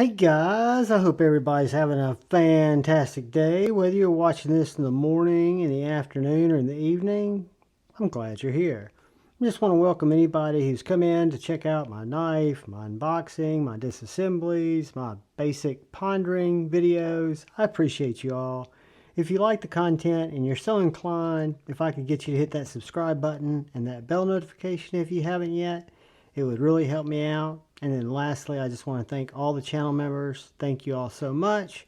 Hey guys, I hope everybody's having a fantastic day. Whether you're watching this in the morning, in the afternoon, or in the evening, I'm glad you're here. I just want to welcome anybody who's come in to check out my knife, my unboxing, my disassemblies, my basic pondering videos. I appreciate you all. If you like the content and you're so inclined, if I could get you to hit that subscribe button and that bell notification if you haven't yet, it would really help me out. And then lastly, I just want to thank all the channel members. Thank you all so much.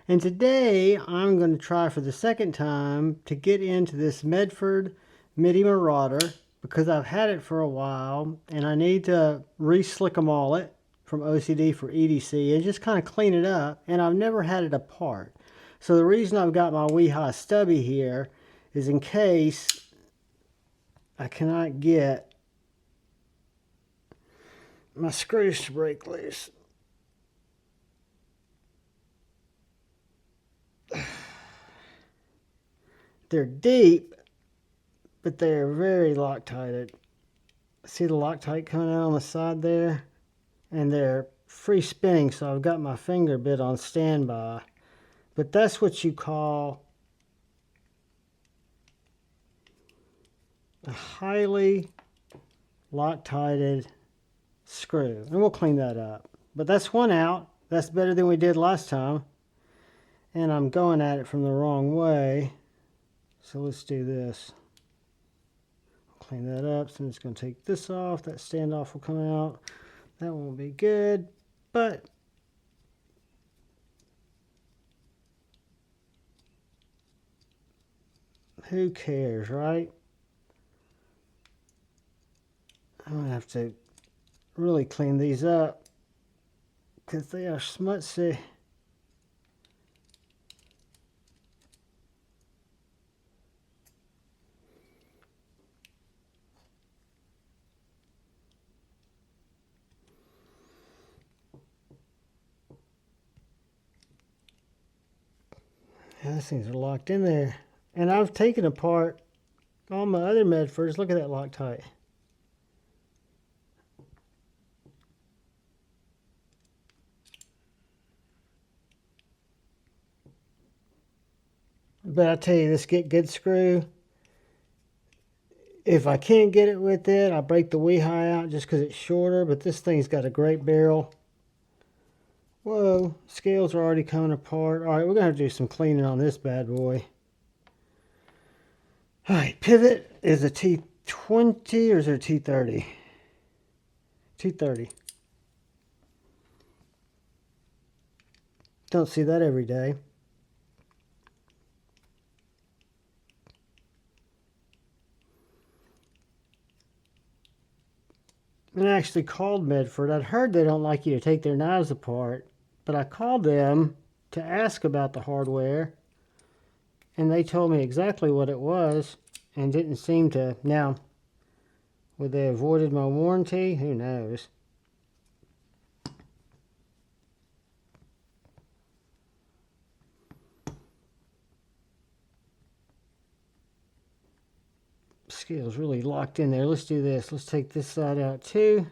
And today I'm going to try for the second time to get into this Medford Midi Marauder because I've had it for a while and I need to re-slick them all it from OCD for EDC and just kind of clean it up. And I've never had it apart. So the reason I've got my Weehaw stubby here is in case I cannot get my screws to break loose. They're deep, but they're very Loctited. See the Loctite coming out on the side there? And they're free spinning, so I've got my finger bit on standby. But that's what you call a highly Loctited screw. And we'll clean that up. But that's one out. That's better than we did last time. And I'm going at it from the wrong way. So let's do this. Clean that up. So I'm just going to take this off. That standoff will come out. That won't be good. But who cares, right? I'm going to have to really clean these up because they are smutsy. Yeah, these things are locked in there. And I've taken apart all my other Medfords. Look at that Loctite. But I tell you, this GetGoodSkrew, if I can't get it with it, I break the Weehaw out just because it's shorter. But this thing's got a great barrel. Whoa, scales are already coming apart. All right, we're going to have to do some cleaning on this bad boy. All right, pivot is a T20 or is it a T30? T30. Don't see that every day. And I actually called Medford. I'd heard they don't like you to take their knives apart, but I called them to ask about the hardware, and they told me exactly what it was and didn't seem to. Now, would they avoided my warranty? Who knows? Scale's really locked in there. Let's do this. Let's take this side out too.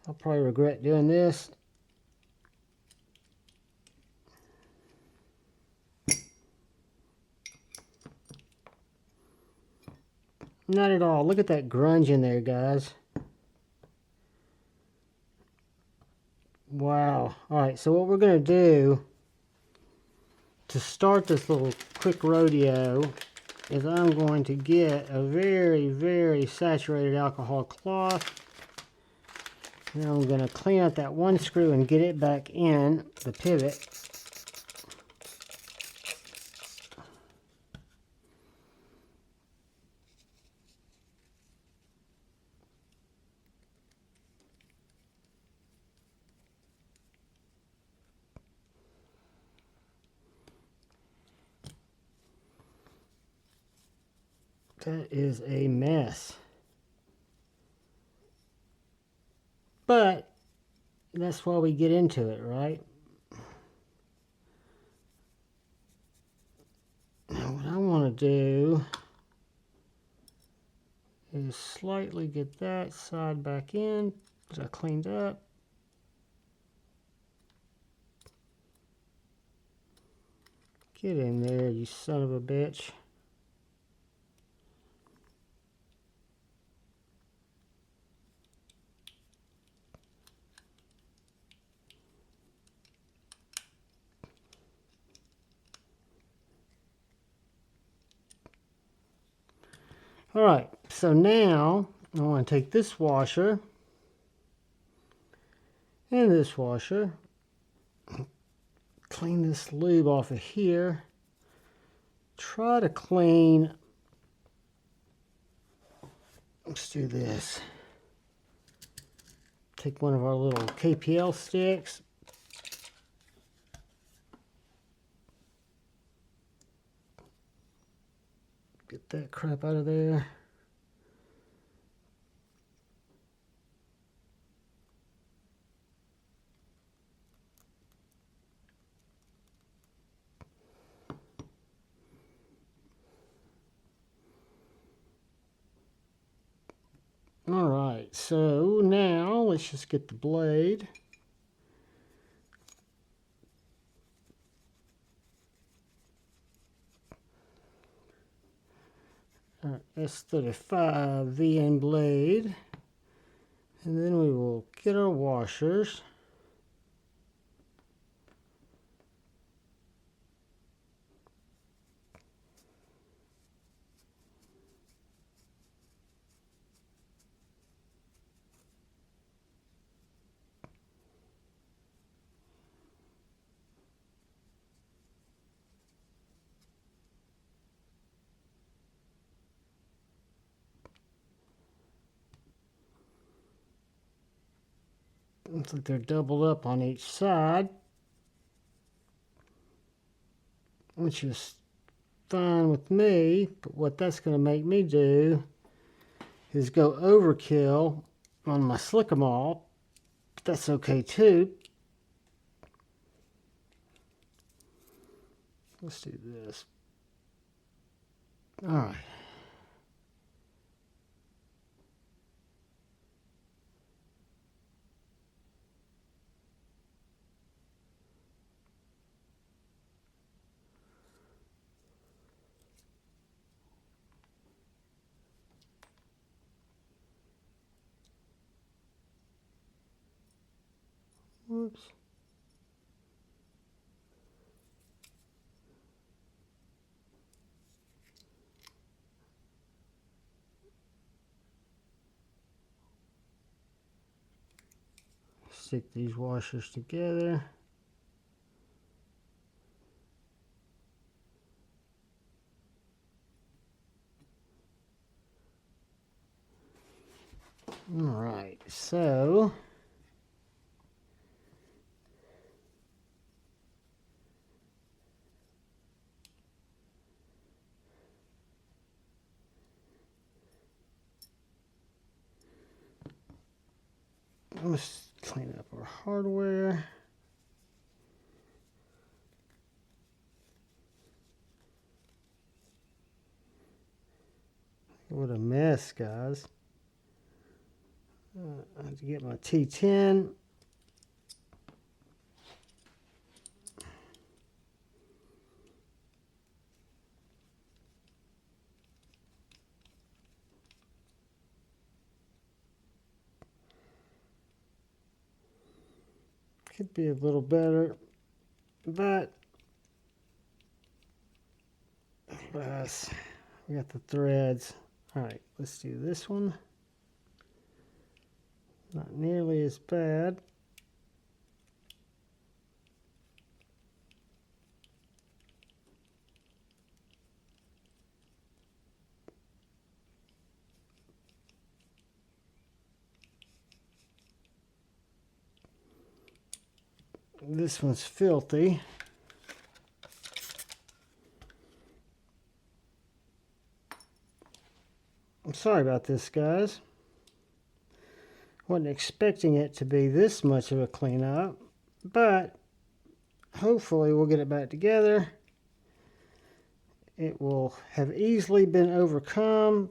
I'll probably regret doing this. Not at all. Look at that grunge in there, guys. Wow. Alright, so what we're going to do to start this little quick rodeo is I'm going to get a very, very saturated alcohol cloth. And I'm going to clean out that one screw and get it back in the pivot. That is a mess. But that's why we get into it, right? Now what I want to do is slightly get that side back in, because I cleaned up. Get in there, you son of a bitch. All right, so now I want to take this washer and this washer, clean this lube off of here. Try to clean, let's do this. Take one of our little KPL sticks. Get that crap out of there. All right, so now let's just get the blade. All right, S35 VN blade. And then we will get our washers. Looks like they're doubled up on each side, which is fine with me, but what that's going to make me do is go overkill on my slick-em-all, but that's okay too. Let's do this. All right. Whoops. Stick these washers together. All right, so let's clean up our hardware. What a mess, guys. I have to get my T10. Could be a little better, but yes, we got the threads. All right, let's do this one. Not nearly as bad. This one's filthy. I'm sorry about this, guys. Wasn't expecting it to be this much of a cleanup, but hopefully we'll get it back together. It will have easily been overcome.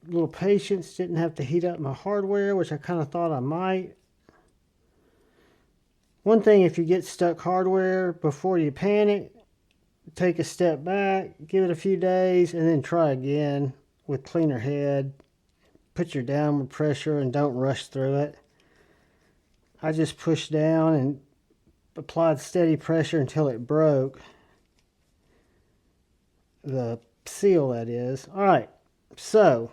A little patience, didn't have to heat up my hardware, which I kind of thought I might. One thing, if you get stuck hardware, before you panic, take a step back, give it a few days, and then try again with cleaner head. Put your downward pressure and don't rush through it. I just pushed down and applied steady pressure until it broke. The seal, that is. Alright, so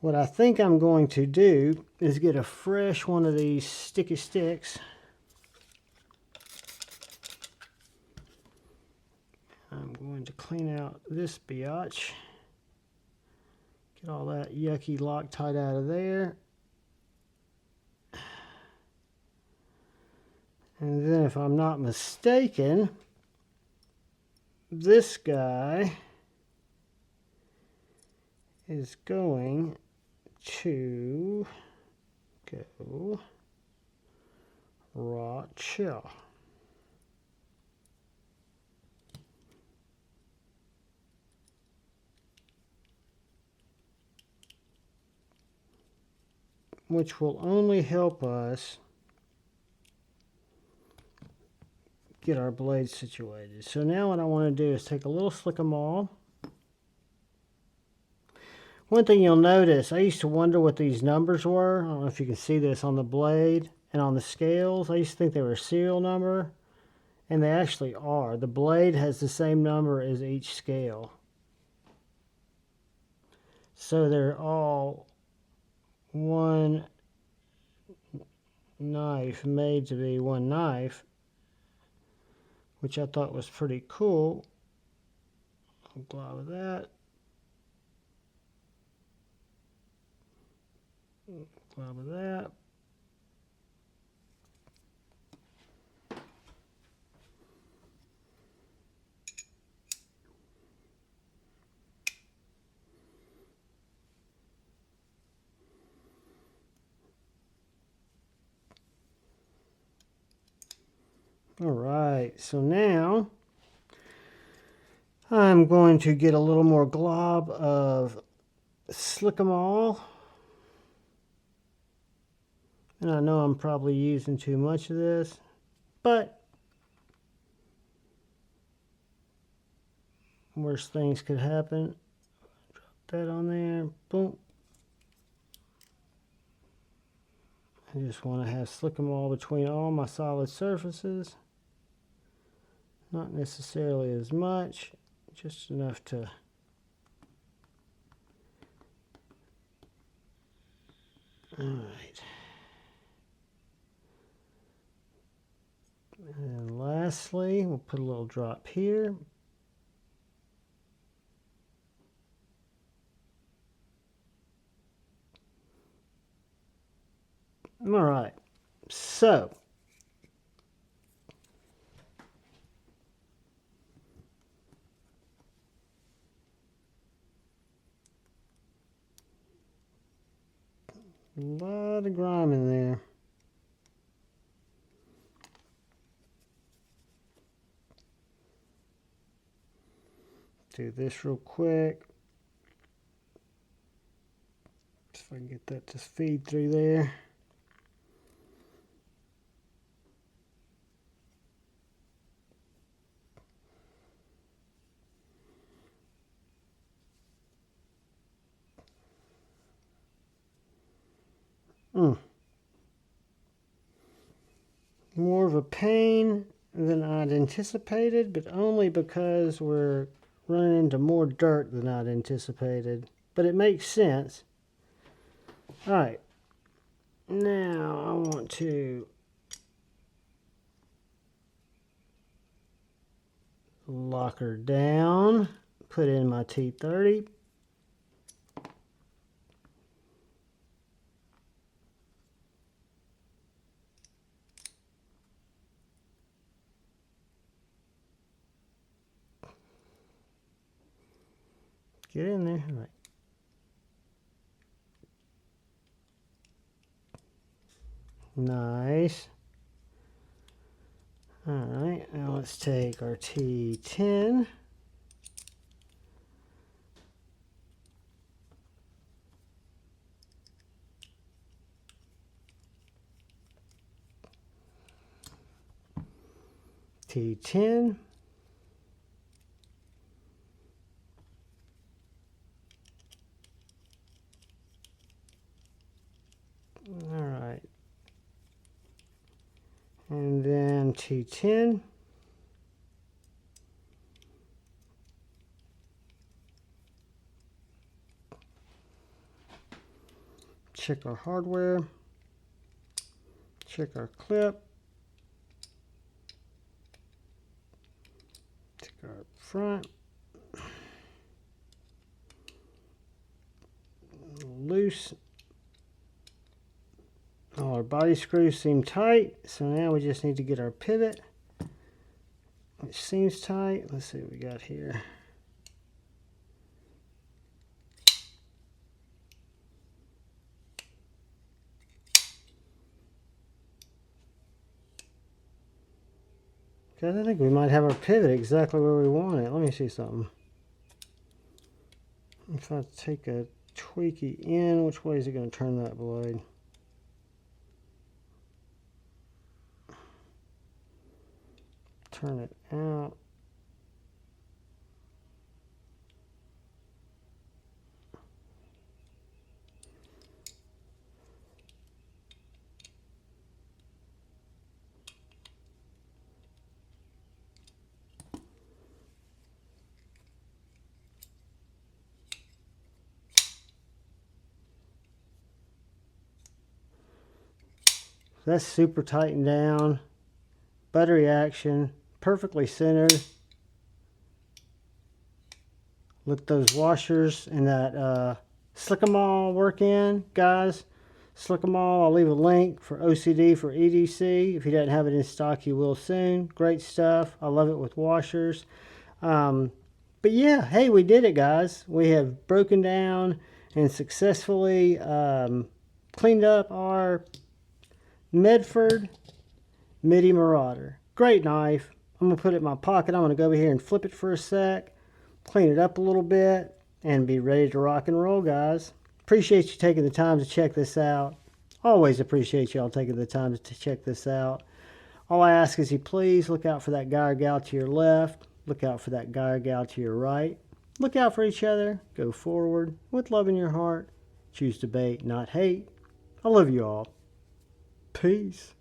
what I think I'm going to do is get a fresh one of these sticky sticks. I'm going to clean out this biatch. Get all that yucky Loctite out of there. And then if I'm not mistaken, this guy is going to go raw chill. Which will only help us get our blade situated. So now what I want to do is take a little slick-em-all. One thing you'll notice, I used to wonder what these numbers were. I don't know if you can see this on the blade and on the scales. I used to think they were a serial number, and they actually are. The blade has the same number as each scale. So they're all one knife made to be one knife, which I thought was pretty cool. I'll glide with that. Glide with that. All right, so now I'm going to get a little more glob of Slick-em-all. And I know I'm probably using too much of this, but worse things could happen. Drop that on there, boom. I just want to have Slick-em-all between all my solid surfaces. Not necessarily as much, just enough to alright. And lastly, we'll put a little drop here. Alright, so a lot of grime in there. Do this real quick. If I can get that to feed through there. More of a pain than I'd anticipated, but only because we're running into more dirt than I'd anticipated. But it makes sense. Alright, now I want to lock her down, put in my T30. Get in there. All right. Nice. All right, now let's take our T10. T10. T10. Check our hardware. Check our clip. Check our front. Loose. All our body screws seem tight, so now we just need to get our pivot, which seems tight. Let's see what we got here. I think we might have our pivot exactly where we want it. Let me see something. If I take a tweaky in, which way is it going to turn that blade? Turn it out. That's super tightened down. Buttery action. Perfectly centered. Let those washers and that Slick-em-all work in, guys. Slick-em-all, I'll leave a link for OCD for EDC. If he doesn't have it in stock, he will soon. Great stuff. I love it with washers. But yeah, hey, we did it, guys. We have broken down and successfully cleaned up our Medford Midi Marauder. Great knife. I'm going to put it in my pocket. I'm going to go over here and flip it for a sec, clean it up a little bit, and be ready to rock and roll, guys. Appreciate you taking the time to check this out. Always appreciate y'all taking the time to check this out. All I ask is you please look out for that guy or gal to your left. Look out for that guy or gal to your right. Look out for each other. Go forward with love in your heart. Choose debate, not hate. I love you all. Peace.